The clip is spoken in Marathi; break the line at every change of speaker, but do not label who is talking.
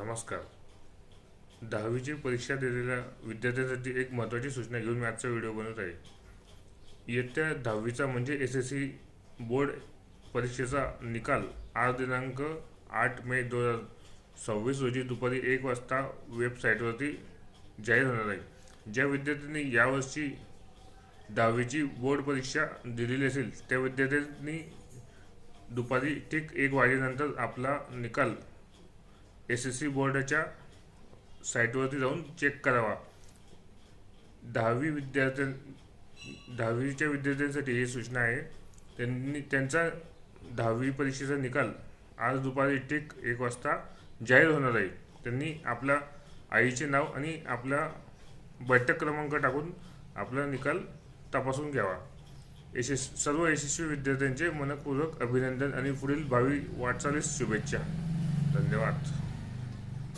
नमस्कार. 10वीची परीक्षा दिलेल्या विद्यार्थ्यांसाठी एक महत्त्वाची सूचना घेऊन मी आजचा व्हिडिओ बनवत आहे. इयत्ता 10वीचा म्हणजे SSC बोर्ड परीक्षेचा निकाल आज दिनांक 8 मे 2026 रोजी दुपारी 1 वाजता वेबसाईटवरती जाहीर होणार आहे. ज्या विद्यार्थ्यांनी यावर्षी 10वीची बोर्ड परीक्षा दिलेली असेल त्या विद्यार्थ्यांनी दुपारी ठीक 1 वाजेनंतर आपला निकाल SSC बोर्डाच्या साईटवरती जाऊन चेक करावा. 10वीच्या विद्यार्थ्यांसाठी ही सूचना आहे. त्यांचा 10वी परीक्षेचा निकाल आज दुपारी ठीक 1 वाजता जाहीर होणार आहे. त्यांनी आपल्या आईचे नाव आणि आपला बैठक क्रमांक टाकून आपला निकाल तपासून घ्यावा. सर्व यशस्वी विद्यार्थ्यांचे मनपूर्वक अभिनंदन आणि पुढील भावी वाटचालीस शुभेच्छा. धन्यवाद.